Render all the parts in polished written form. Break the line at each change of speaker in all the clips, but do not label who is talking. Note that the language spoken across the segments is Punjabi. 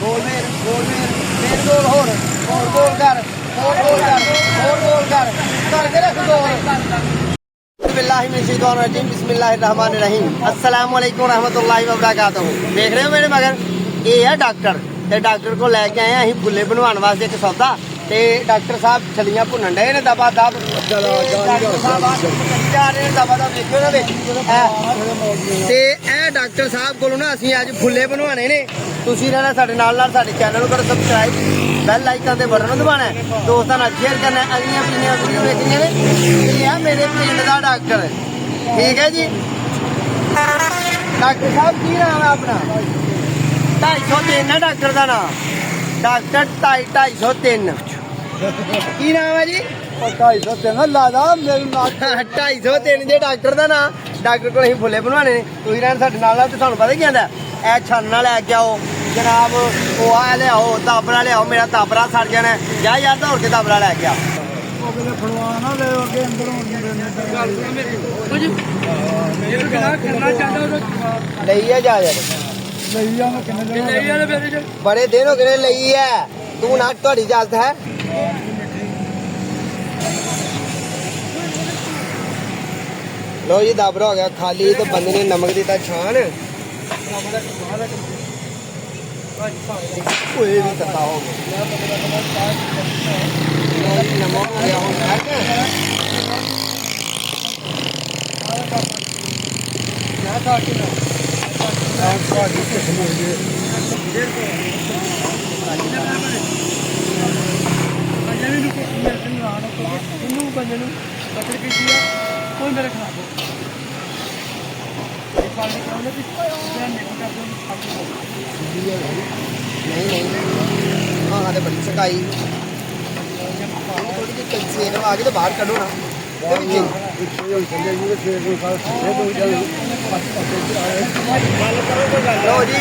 गोल मेर गोल होर गोल कर करके रख गोल। बिस्मिल्लाहिर्रहमानिर्रहीम। अस्सलाम वालेकुम रहमतुल्लाहि व बरकातहू। देख रहे हो मेरे मगर ये है डॉक्टर ते डॉक्टर को लैके आए हैं फुले बनवाने वास्ते एक सौदा ते डॉक्टर साहब छलियां भुनन डे ने दबा दब जा रहे दबा दब देखियो ना ते डॉक्टर साहब को ना असीं अज फुले बनवाने ने। तुसीं रहना साडे नाल साडे चैनल नूं करो सबसक्राइब, बैल आइकन दे बटन नूं दबाना है, दोस्तां नाल शेयर करना है, अगलियां पिछलियां वीडियो देखनियां ने। ये है मेरे पिंड दा डॉक्टर, ठीक है जी। डॉक्टर साहब की नाम है अपना? 250 है डॉक्टर का नाम, डॉक्टर 250 की नाम है जी?
250 लादा मेरे नाल
250 जे डॉक्टर का नाम। डॉक्टर को असीं फुले बनवाने ने, तुसीं रहना साडे नाल ते तुहानूं पता की आंदा ए छानना लैके आओ जनाब, पोहा लियाओ, दाबरा लियाओ, मेरा दाबरा सड़ जाना है, जा यार दौड़ के दाबरा लैके आओ।
फड़वाना ले अगे अंदरों
लइए जा यार बड़े दिन हो गए लई है तू ना, थोड़ी इजाजत है? लो जी दाबरा हो गया खाली, तो बंदे ने नमक दिता छान, कोई भी तता हो गया नमक हो गया हूँ
कोई मेरे खराब हो
नहीं हाँ तो बड़ी सकाई थोड़ी जी कंसेन आ गई तो बाहर कढो ना। लो जी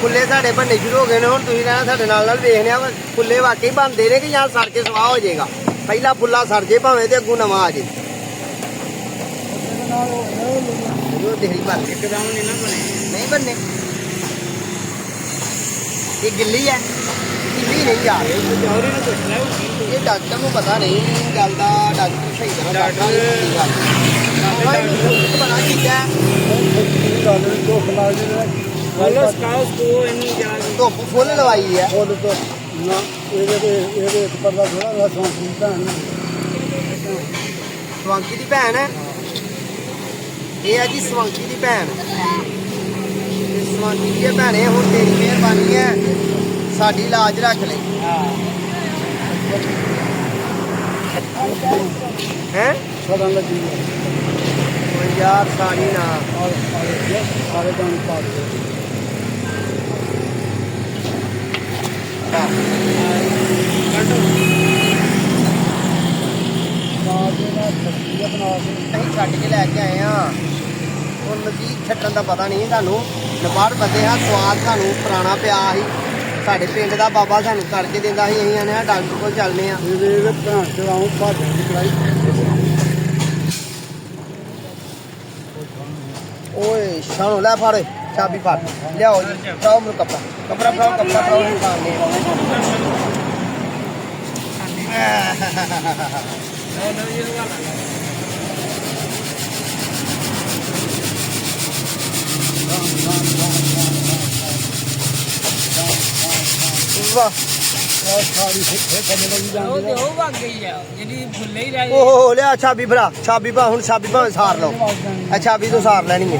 फुले साढ़े बनने शुरू हो गए हैं, हुण तुसीं रहना साढ़े नाल देखने फुले वाकई बनते ने कि यार सड़ के सवाह हो जाएगा। पहला फुला सड़ जे भावें तो अगू नवा आ जाए। नहीं बनने ये गिल्ली है, गिल्ली नहीं यार, ये डॉक्टर को पता नहीं गल का, डॉक्टर सही बना कीता धुप फुल लवाई है। स्वांकी की भैन है ये है जी, स्वांकी की भैन, स्वांकी की भैने हुण तेरी मेहरबानी है साडी लाज रख ले हैं यार साड़ी ना
सारे दाने पा दो
ਅਸੀਂ ਛੱਡ ਕੇ ਲੈ ਕੇ ਆਏ ਹਾਂ, ਹੁਣ ਮਜ਼ੀਦ ਛੱਡਣ ਦਾ ਪਤਾ ਨਹੀਂ ਤੁਹਾਨੂੰ। ਨਪਾੜ ਬੰਦੇ ਹਾਂ, ਸਵਾਦ ਸਾਨੂੰ ਪੁਰਾਣਾ ਪਿਆ ਸੀ, ਸਾਡੇ ਪਿੰਡ ਦਾ ਬਾਬਾ ਸਾਨੂੰ ਕਰਕੇ ਦਿੰਦਾ ਸੀ, ਅਸੀਂ ਆਨੇ ਆ ਡਾਕਟਰ ਕੋਲ ਚੱਲਦੇ ਹਾਂ। ਓਏ ਸ਼ਾਨੋ ਲੈ ਫੜ ਚਾਬੀ ਫੜ ਲਿਆਓ ਜੀ, ਫੜਾਓ ਮੈਨੂੰ ਕੱਪੜਾ ਫੜਾਓ ਸਾਹਮਣੇ। वाह ओहो लिया छाबी भरा, छाबी भा हूँ छाबी भावें सार लो, छाबी तो सार लैनी है।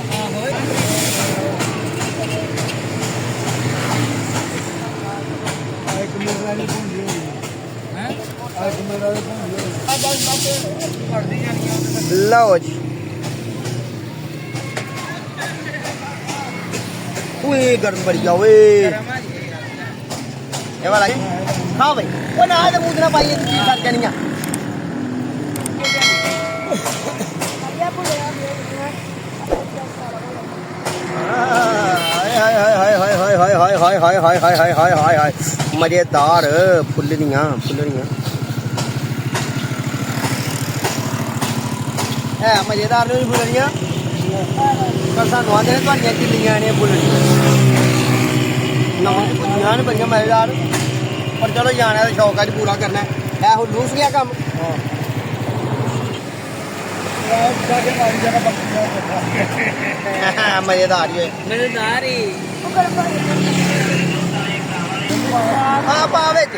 लो जी गर्म बड़ी आओ ये वाला हाँ भाई वो ना तो मुँह ना पाइए चीज सर जानी मजेदार फुल्लरियां है, मजेदार फुल्लरियां ਪਰ ਸਾਨੂੰ ਆਂਦੇ ਨੇ ਤੁਹਾਡੀਆਂ ਕਿੱਲੀਆਂ ਨੇ ਬੁੱਲਟ ਨਵਾਂ ਪੁੱਜੀਆਂ ਨੇ ਬੜੀਆਂ ਮਜ਼ੇਦਾਰ ਪਰ ਚਲੋ ਜਾਣਾ ਦਾ ਸ਼ੌਕ ਅੱਜ ਪੂਰਾ ਕਰਨਾ ਹੈ ਹੁਣ ਲੂਸ ਗਿਆ ਕੰਮ ਮਜ਼ੇਦਾਰ ਹੀ ਹੋਏ
ਮਜ਼ੇਦਾਰ ਹੀ
ਹਾਂ ਪਾ ਵਿੱਚ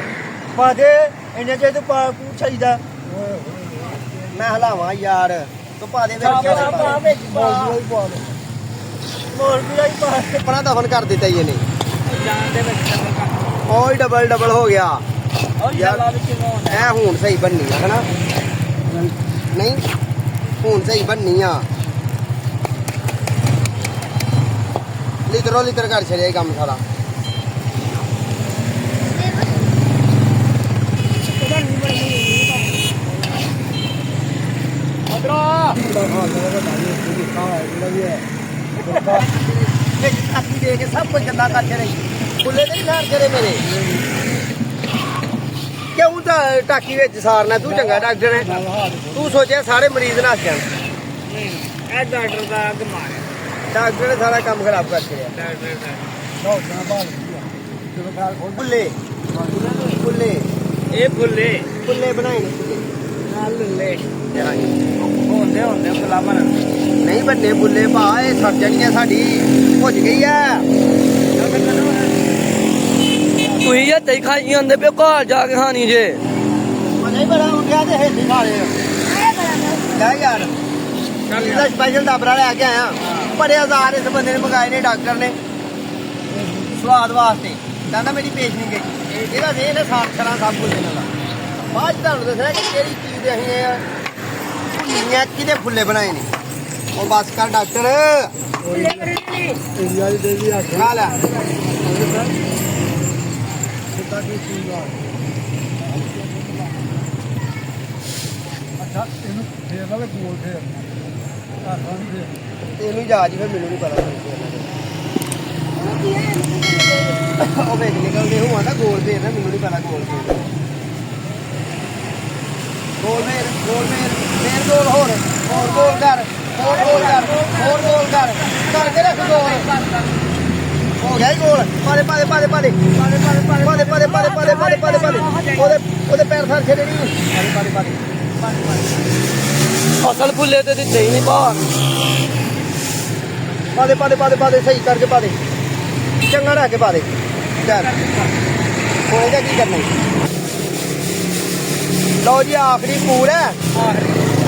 ਪਾ ਦੇ ਇੰਨੇ ਜੇ ਤੂੰ ਪਾ ਚਾਹੀਦਾ ਮੈਂ ਹਲਾਵਾਂ ਯਾਰ ਤੂੰ ਪਾ ਦੇ ਵਿੱਚ ਮੋਰ ਵੀ ਆਈ ਪਾ ਪਰਾਂ ਦਫਨ ਕਰ ਦਿੱਤਾ ਹੀ ਇਹਨੇ
ਜਾਨ ਦੇ ਵਿੱਚ
ਓਏ ਡਬਲ ਹੋ ਗਿਆ
ਉਹ ਯਾਰ
ਇਹ ਹੁਣ ਸਹੀ ਬਣਨੀ ਆ ਹਨਾ ਨਹੀਂ ਹੁਣ ਸਹੀ ਬਣਨੀ ਆ ਲਿਟਰ ਕਰ ਛੜਿਆ ਇਹ ਕੰਮ ਸਾਰਾ ਅੱਖੀ ਦੇ ਕੇ ਸਭ ਕੁਝ ਗੱਲਾਂ ਕਰਦੇ ਰਹੀ ਫੁੱਲੇ ਨਹੀਂ ਸਾਰਦੇ ਰਹੇ ਮੇਰੇ ਕਿਉਂ ਤਾਂ ਟਾਕੀ ਵਿੱਚ ਸਾਰਨਾ ਤੂੰ ਚੰਗਾ ਡਾਕਟਰ ਹੈ ਤੂੰ ਸੋਚਿਆ ਸਾਰੇ ਮਰੀਜ਼ ਨੱਸ ਜਾਣ
ਇਹ ਡਾਕਟਰ ਦਾ ਕਮਾਲ ਹੈ
ਡਾਕਟਰ ਨੇ ਸਾਰਾ ਕੰਮ ਖਰਾਬ ਕਰ ਛੜਿਆ ਫੁੱਲੇ ਫੁੱਲੇ
ਇਹ ਫੁੱਲੇ
ਫੁੱਲੇ ਬਣਾਏ ਨੇ
ਨਾਲ ਲੱਲੇ
ਹਾਂਜੀ
ਹੁੰਦੇ ਗੁਲਾਮਾਂ
ਨਹੀਂ ਬੰਨੇ ਬੁੱਲੇ ਭਾ ਇਹ ਸਰ ਜਾਣੀਆਂ ਸਾਡੀ ਭੁੱਜ ਗਈ ਆ
ਤੁਸੀਂ ਇਹ ਤੇ ਖਾਈ ਜਾਂਦੇ ਪਿਓ ਘਰ ਜਾ ਕੇ ਖਾਣੀ ਜੇ
ਨਹੀਂ ਬੜਾ ਉੱਠਿਆ ਤੇ ਹੇਠੀ ਖਾ ਲਿਆ ਲੈ ਯਾਰ ਇਹਦਾ ਸਪੈਸ਼ਲ ਡਾਬਰਾ ਲੈ ਕੇ ਆਇਆ ਬੜੇ ਹਜ਼ਾਰ ਇਸ ਬੰਦੇ ਨੇ ਮੰਗਾਏ ਨੇ ਡਾਕਟਰ ਨੇ ਸਵਾਦ ਵਾਸਤੇ ਕਹਿੰਦਾ ਮੇਰੀ ਪੇਸ਼ ਨਹੀਂ ਗਈ ਇਹਦਾ ਦੇ ਨੇ ਸਾਫ ਕਰਾਂ ਸਭ ਕੁਝ ਇਹਨਾਂ ਦਾ ਬਾਅਦ ਚ ਤੁਹਾਨੂੰ ਦੱਸਣਾ ਕਿ ਕਿਹੜੀ ਚੀਜ਼ ਦੇ ਅਸੀਂ ਇਹ ਕਿਹਦੇ ਫੁੱਲੇ ਬਣਾਏ ਨੇ ਉਹ ਬਸ ਕਰ ਡਾਕਟਰ
ਇੰਡੀਆ ਦੀ ਦੇਵੀ ਆ
ਖਾ ਲੈ
ਅੱਛਾ ਇਹਨੂੰ ਫੇਰ ਨਾਲ ਗੋਲ ਫੇਰ ਆਹਾਂ ਫੇਰ
ਇਹਨੂੰ ਜਾ ਜੀ ਫਿਰ ਮੈਨੂੰ ਨਹੀਂ ਪਤਾ ਉਹ ਵੇਖ ਨਿਕਲਦੇ ਹੋਆ ਨਾ ਗੋਲ ਫੇਰ ਨਾ ਮੈਨੂੰ ਨਹੀਂ ਪਤਾ ਗੋਲ ਫੇਰ ਫੇਰ ਗੋਲ ਹੋਰ ਗੋਲ ਕਰ ਹੋਰ ਗੋਲ ਕਰ ਕਰਕੇ ਰੱਖ ਗੋਲ ਹੋ ਗਿਆ ਗੋਲ ਪਾਦੇ ਉਹਦੇ ਪੈਰ ਥਾਰ ਛੇੜੇ ਨਹੀਂ ਪਾਦੇ
ਅਸਲ ਫੁੱਲੇ ਤੇ ਦਿੱਤੇ ਹੀ ਨਹੀਂ
ਪਾਦੇ ਸਹੀ ਕਰਕੇ ਪਾਦੇ ਚੰਗਾ ਰੱਖ ਕੇ ਪਾਦੇ ਚੱਲ ਹੋਏਗਾ ਕੀ ਕਰਨਾ ਲਓ ਜੀ ਆਖਰੀ ਪੂਰ ਹੈ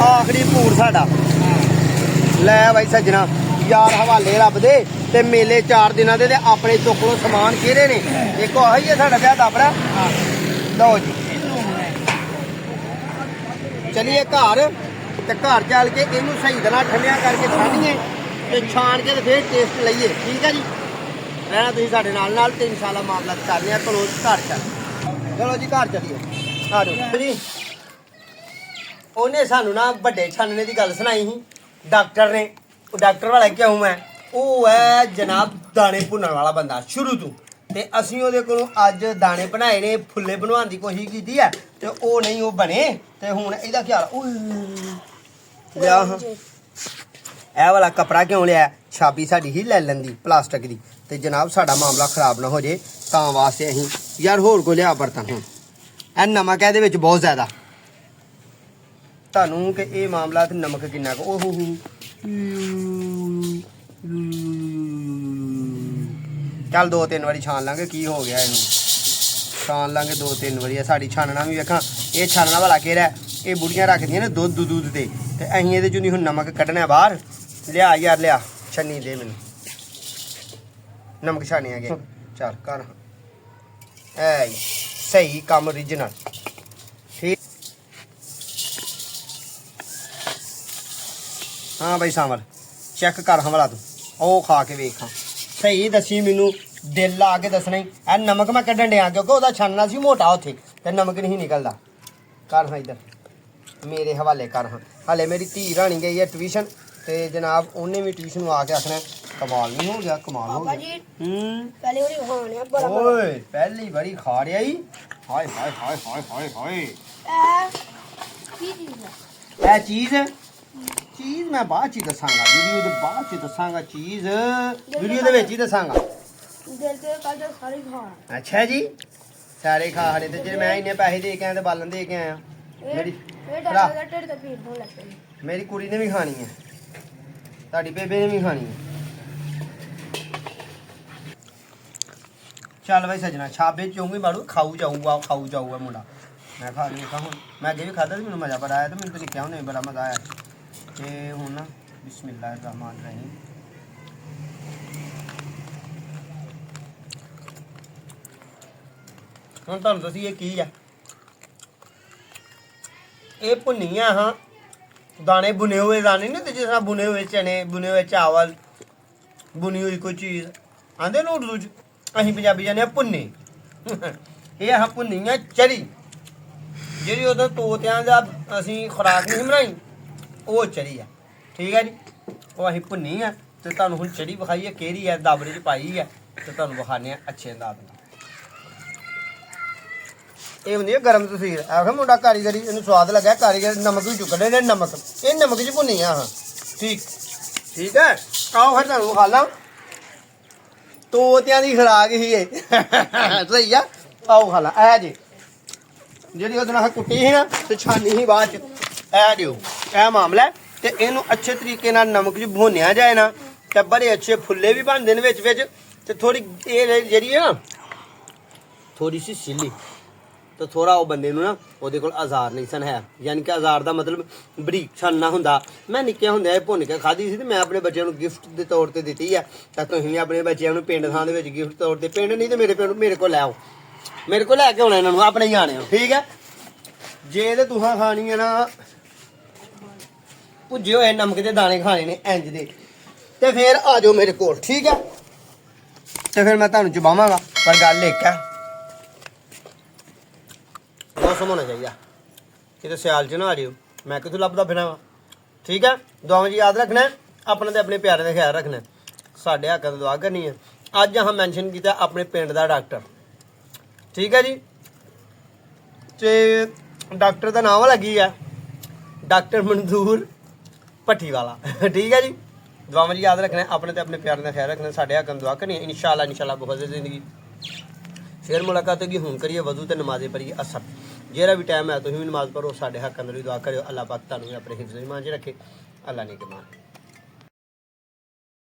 ਆਖਰੀ ਪੂਰ ਸਾਡਾ ਲੈ ਬਾਈ ਸੱਜਣਾ ਯਾਰ ਹਵਾਲੇ ਰੱਬ ਦੇ ਤੇ ਮੇਲੇ 4 ਦਿਨਾਂ ਦੇ ਤੇ ਆਪਣੇ ਚੁੱਕ ਲੋ ਸਮਾਨ ਕਿਹੜੇ ਨੇ ਦੇਖੋ ਆਹੀ ਹੈ ਸਾਡਾ ਵਿਆਹ ਦਾਬੜਾ ਲਓ ਜੀ ਚਲੀਏ ਘਰ ਤੇ ਘਰ ਚੱਲ ਕੇ ਇਹਨੂੰ ਸਹੀ ਤਰ੍ਹਾਂ ਠੰਡਿਆ ਕਰਕੇ ਛਾਣੀਏ ਤੇ ਛਾਣ ਕੇ ਤੇ ਫੇਰ ਟੇਸਟ ਲਈਏ ਠੀਕ ਹੈ ਜੀ ਰਹਿਣਾ ਤੁਸੀਂ ਸਾਡੇ ਨਾਲ ਤੇ ਇਨਸ਼ਾਅੱਲਾ ਮਾਮਲਾ ਕਰਨੇ ਆ ਚਲੋ ਘਰ ਚਲੋ ਜੀ ਘਰ ਚੱਲੀਏ ਆ ਜਾਓ ਜੀ ਉਹਨੇ ਸਾਨੂੰ ਨਾ ਵੱਡੇ ਛਾਨਣੇ ਦੀ ਗੱਲ ਸੁਣਾਈ ਸੀ ਡਾਕਟਰ ਨੇ ਉਹ ਡਾਕਟਰ ਵਾਲਾ ਕਿਉਂ ਹੈ ਉਹ ਹੈ ਜਨਾਬ ਦਾਣੇ ਭੁੰਨਣ ਵਾਲਾ ਬੰਦਾ ਸ਼ੁਰੂ ਤੋਂ ਤੇ ਅਸੀਂ ਉਹਦੇ ਕੋਲੋਂ ਅੱਜ ਦਾਣੇ ਬਣਾਏ ਨੇ ਫੁੱਲੇ ਬਣਵਾਉਣ ਦੀ ਕੋਸ਼ਿਸ਼ ਕੀਤੀ ਹੈ ਤੇ ਉਹ ਨਹੀਂ ਉਹ ਬਣੇ ਤੇ ਹੁਣ ਇਹਦਾ ਖਿਆਲ ਲਿਆ ਇਹ ਵਾਲਾ ਕਪੜਾ ਕਿਉਂ ਲਿਆ ਛਾਬੀ ਸਾਡੀ ਹੀ ਲੈ ਲੈਂਦੀ ਪਲਾਸਟਿਕ ਦੀ ਤੇ ਜਨਾਬ ਸਾਡਾ ਮਾਮਲਾ ਖਰਾਬ ਨਾ ਹੋ ਜੇ ਤਾਂ ਵਾਸਤੇ ਅਸੀਂ ਯਾਰ ਹੋਰ ਕੋ ਲਿਆ ਬਰਤਨ ਹੁਣ ਇਹ ਨਮਕ ਇਹਦੇ ਵਿੱਚ ਬਹੁਤ ਜ਼ਿਆਦਾ ਤੁਹਾਨੂੰ ਕਿ ਇਹ ਮਾਮਲਾ ਤੇ ਨਮਕ ਕਿੰਨਾ ਕੁ ਓਹੋ ਚੱਲ 2-3 ਵਾਰੀ ਛਾਣ ਲਾਂਗੇ ਕੀ ਹੋ ਗਿਆ ਇਹਨੂੰ ਛਾਣ ਲਾਂਗੇ 2-3 ਵਾਰੀ ਸਾਡੀ ਛਾਨਣਾ ਵੀ ਵੇਖਾਂ ਇਹ ਛਾਨਣਾ ਵਾਲਾ ਕਿਹੜਾ ਇਹ ਬੁੜੀਆਂ ਰੱਖਦੀਆਂ ਨੇ ਦੁੱਧ ਤੇ ਅਸੀਂ ਇਹਦੇ ਚੋਂ ਨਹੀਂ ਹੁਣ ਨਮਕ ਕੱਢਣਾ ਬਾਹਰ ਲਿਆ ਯਾਰ ਲਿਆ ਛੰਨੀ ਦੇ ਮੈਨੂੰ ਨਮਕ ਛਾਣੇ ਆਗੇ ਚੱਲ ਕਰ ਐ ਸਹੀ ਕੰਮ ਓਰੀਜਨਲ ਠੀਕ ਹਾਂ ਬਾਈ ਸਾਮਲ ਚੈੱਕ ਕਰ ਹਮਲਾ ਤੂੰ ਉਹ ਖਾ ਕੇ ਵੇਖਾਂ ਸਹੀ ਦੱਸੀ ਮੈਨੂੰ ਦਿਲ ਲਾ ਕੇ ਦੱਸਣਾ ਹੀ ਇਹ ਨਮਕ ਮੈਂ ਕੱਢਣ ਡਿਆ ਕਿਉਂਕਿ ਉਹਦਾ ਛਾਨਣਾ ਸੀ ਮੋਟਾ ਉੱਥੇ ਤੇ ਨਮਕ ਨਹੀਂ ਨਿਕਲਦਾ ਕਰ ਹਾਂ ਇੱਧਰ ਮੇਰੇ ਹਵਾਲੇ ਕਰ ਹਾਂ ਹਾਲੇ ਮੇਰੀ ਧੀ ਰਾਣੀ ਗਈ ਹੈ ਟਿਊਸ਼ਨ ਤੇ ਜਨਾਬ ਉਹਨੇ ਵੀ ਟਿਊਸ਼ਨ ਨੂੰ ਆ ਕੇ ਆਖਣਾ ਕਮਾਲ ਨਹੀਂ ਹੋ ਗਿਆ ਕਮਾਲ ਹੋ ਗਿਆ
ਪਹਿਲੀ ਵਾਰੀ ਖਾਣਿਆ ਬੜਾ
ਓਏ ਪਹਿਲੀ ਵਾਰੀ ਖਾ ਰਿਆ ਹੀ ਹਾਏ ਹਾਏ ਹਾਏ ਹਾਏ ਹਾਏ ਹਾਏ
ਕੀ ਚੀਜ਼ ਹੈ
ਇਹ ਚੀਜ਼ ਮੈਂ ਬਾਅਦ ਚ ਹੀ ਦੱਸਾਂਗਾ, ਵੀਡੀਓ ਦੇ ਬਾਅਦ ਚ ਦੱਸਾਂਗਾ ਚੀਜ਼, ਵੀਡੀਓ ਦੇ ਵਿੱਚ ਹੀ ਦੱਸਾਂਗਾ।
ਦਿਲ ਤੇ ਕੱਲ ਦਾ ਸਾਰੇ ਖਾਣਾ
ਅੱਛਾ ਜੀ, ਸਾਰੇ ਖਾ ਹਲੇ ਤੇ ਜੇ ਮੈਂ ਇੰਨੇ ਪੈਸੇ ਦੇ ਕੇ ਆਇਆ ਤੇ ਬਾਲਣ ਦੇ ਕੇ ਆਇਆ। ਮੇਰੀ
ਇਹ ਡਾਕਟਰ ਦਾ ਢਿੱਡ ਤੇ ਪੀੜ ਹੋਣ ਲੱਗ ਪਈ।
ਮੇਰੀ ਕੁੜੀ ਨੇ ਵੀ ਖਾਣੀ ਹੈ, ਤੁਹਾਡੀ ਬੇਬੇ ਨੇ ਵੀ ਖਾਣੀ ਹੈ। ਚੱਲ ਬਈ ਸਜਣਾ, ਛਾਬੇ ਚੋਂਗੀ ਮਾਰੂ, ਖਾਊ ਜਾਊਗਾ ਮੁੰਡਾ। ਮੈਂ ਖਾ ਲਈ ਹੁਣ, ਮੈਂ ਅੱਗੇ ਵੀ ਖਾਧਾ ਸੀ, ਮੈਨੂੰ ਮਜ਼ਾ ਬੜਾ ਆਇਆ ਤੇ ਮੈਨੂੰ ਤਾਂ ਨਿੱਕਿਆ ਹੁੰਦੇ ਬੜਾ ਮਜ਼ਾ ਆਇਆ। ਤੇ ਹੁਣ ਨਾ ਬਿਸਮਿਲ੍ਲਾਹਿਰ ਰਹਿਮਾਨ ਰਹੀਮ। ਹੁਣ ਤੁਹਾਨੂੰ ਦੱਸੀ ਇਹ ਕੀ ਆ। ਇਹ ਭੁੰਨੀਆਂ ਹਾਂ ਦਾਣੇ, ਬੁਨੇ ਹੋਏ ਦਾਣੇ ਨਹੀਂ ਤੇ ਜਿਸ ਤਰ੍ਹਾਂ ਬੁਨੇ ਹੋਏ ਚਨੇ, ਬੁਨੇ ਹੋਏ ਚਾਵਲ, ਬੁਨੀ ਹੋਈ ਕੋਈ ਚੀਜ਼ ਆਂਦੇ ਨੂੰ ਉਰਦੂ ਚ, ਅਸੀਂ ਪੰਜਾਬੀ ਜਾਂਦੇ ਆ ਭੁੰਨੇ। ਇਹ ਆ ਭੁੰਨੀਆਂ ਚਰੀ, ਜਿਹੜੀ ਉਦੋਂ ਤੋਤਿਆਂ ਦਾ ਅਸੀਂ ਖੁਰਾਕ ਨਹੀਂ ਬਣਾਈ, ਉਹ ਚਰੀ ਆ। ਠੀਕ ਹੈ ਜੀ, ਉਹ ਅਸੀਂ ਭੁੰਨੀ ਆ ਤੇ ਤੁਹਾਨੂੰ ਹੁਣ ਚਰੀ ਵਿਖਾਈ ਹੈ ਕਿਹੜੀ ਹੈ, ਦਾਬਰੇ ਚ ਪਾਈ ਹੈ ਤੇ ਤੁਹਾਨੂੰ ਵਿਖਾਉਂਦੇ ਆ ਅੱਛੇ ਅੰਦਾਜ਼ ਨਾਲ। ਇਹ ਹੁੰਦੀ ਹੈ ਗਰਮ ਤਸੀਰ। ਆਖਰ ਮੁੰਡਾ ਕਾਰੀਗਰੀ, ਇਹਨੂੰ ਸਵਾਦ ਲੱਗਾ, ਕਾਰੀਗਰ ਨਮਕ ਵੀ ਚੁੱਕਦੇ ਨੇ, ਨਮਕ ਇਹ ਨਮਕ 'ਚ ਭੁੰਨੀ ਆ। ਹਾਂ ਠੀਕ ਹੈ, ਆਓ ਫਿਰ ਤੁਹਾਨੂੰ ਖਾ ਲਾਂ। ਤੋਤਿਆਂ ਦੀ ਖੁਰਾਕ ਹੀ ਇਹ ਸਹੀ ਆ। ਆਓ ਖਾ ਲਾ। ਇਹ ਜੀ ਜਿਹੜੀ ਉਹਦੇ ਨਾਲ ਕੁੱਟੀ ਸੀ ਨਾ ਤੇ ਛਾਨੀ ਸੀ ਬਾਅਦ ਚ, ਇਹ ਦਿਓ, ਇਹ ਮਾਮਲਾ ਹੈ। ਤੇ ਇਹਨੂੰ ਅੱਛੇ ਤਰੀਕੇ ਨਾਲ ਨਮਕ 'ਚ ਭੁੰਨਿਆ ਜਾਏ ਨਾ ਤੇ ਬੜੇ ਅੱਛੇ ਫੁੱਲੇ ਵੀ ਬਣਦੇ ਨੇ ਵਿੱਚ ਤੇ ਥੋੜੀ ਇਹ ਜਿਹੜੀ ਹੈ ਨਾ ਥੋੜੀ ਸੀ ਸਿੱਲੀ ਤੇ ਥੋੜਾ ਉਹ ਬੰਦੇ ਨੂੰ ਨਾ ਉਹਦੇ ਕੋਲ ਆਜ਼ਾਰ ਨਹੀਂ ਸਨ ਹੈ, ਯਾਨੀ ਕਿ ਆਜ਼ਾਰ ਦਾ ਮਤਲਬ ਬਰੀਕ ਛਾਨਣਾ ਹੁੰਦਾ। ਮੈਂ ਨਿੱਕਿਆ ਹੁੰਦਿਆਂ ਇਹ ਭੁੰਨ ਕੇ ਖਾਧੀ ਸੀ ਤੇ ਮੈਂ ਆਪਣੇ ਬੱਚਿਆਂ ਨੂੰ ਗਿਫਟ ਦੇ ਤੌਰ ਤੇ ਦਿੱਤੀ ਆ। ਤਾਂ ਤੁਸੀਂ ਵੀ ਆਪਣੇ ਬੱਚਿਆਂ ਨੂੰ ਪਿੰਡ ਥਾਂ ਦੇ ਵਿੱਚ ਗਿਫਟ ਤੌਰ ਤੇ, ਪਿੰਡ ਨਹੀਂ ਤੇ ਮੇਰੇ ਕੋਲ ਲੈ ਆਓ, ਮੇਰੇ ਕੋਲ ਲੈ ਕੇ ਆਉਣਾ ਇਹਨਾਂ ਨੂੰ, ਆਪਣੇ ਹੀ ਆਣੇ ਹੋ। ਠੀਕ ਹੈ, ਜੇ ਤੇ ਤੁਹਾਂ ਖਾਣੀ ਹੈ ਨਾ ਭੁੱਜੇ ਹੋਏ ਨਮਕ ਦੇ ਦਾਣੇ ਖਾਣੇ ਨੇ ਇੰਜ ਦੇ, ਤੇ ਫਿਰ ਆ ਜਾਓ ਮੇਰੇ ਕੋਲ। ਠੀਕ ਹੈ, ਤੇ ਫਿਰ ਮੈਂ ਤੁਹਾਨੂੰ ਚਬਾਵਾਂਗਾ। ਪਰ ਗੱਲ ਇੱਕ ਹੈ, ਮੌਸਮ ਹੋਣਾ ਚਾਹੀਦਾ, ਕਿਤੇ ਸਿਆਲ ਚ ਨਾ ਆ ਜਿਓ, ਮੈਂ ਕਿੱਥੋਂ ਲੱਭਦਾ ਫਿਰਾਂ ਵਾ। ਠੀਕ ਹੈ, ਦੁਆਵਾਂ ਜੀ ਯਾਦ ਰੱਖਣਾ, ਆਪਣੇ ਤੇ ਆਪਣੇ ਪਿਆਰੇ ਦਾ ਖਿਆਲ ਰੱਖਣਾ, ਸਾਡੇ ਹੱਕਾਂ ਦੀ ਦੁਆ ਕਰਨੀ ਹੈ। ਅੱਜ ਆਪਾਂ ਮੈਂਸ਼ਨ ਕੀਤਾ ਆਪਣੇ ਪਿੰਡ ਦਾ ਡਾਕਟਰ। ਠੀਕ ਹੈ ਜੀ, ਤੇ ਡਾਕਟਰ ਦਾ ਨਾਮ ਲੱਗੀ ਆ ਡਾਕਟਰ ਮਨਜ਼ੂਰ ਭੱਠੀ ਵਾਲਾ। ਠੀਕ ਹੈ ਜੀ, ਦੁਆਵਾਂ ਜੀ ਯਾਦ ਰੱਖਣਾ, ਆਪਣੇ ਤੇ ਆਪਣੇ ਪਿਆਰੇ ਦਾ ਖਿਆਲ ਰੱਖਣਾ, ਸਾਡੇ ਹੱਕਾਂ ਦੀ ਦੁਆ ਕਰਨੀ ਹੈ। ਇਨਸ਼ਾਅੱਲਾ ਬਹੁਤ ਜ਼ਿੰਦਗੀ ਫਿਰ ਮੁਲਾਕਾਤ ਹੋਗੀ। ਹੁਣ ਕਰੀਏ ਵਜ਼ੂ ਤੇ ਨਮਾਜ਼ੇ ਪੜ੍ਹੀਏ ਅਸਰ। ਜਿਹੜਾ ਵੀ ਟਾਈਮ ਹੈ ਤੁਸੀਂ ਵੀ ਨਮਾਜ਼ ਪੜ੍ਹੋ, ਸਾਡੇ ਹੱਕਾਂ ਦੀ ਦੁਆ ਕਰਿਓ। ਅੱਲਾਹ ਪਾਕ ਤੁਹਾਨੂੰ ਵੀ ਆਪਣੇ ਹਿਫਜ਼ ਈਮਾਨ 'ਚ ਰੱਖੇ। ਅੱਲਾਹ ਨੇ ਕਮਾਲ।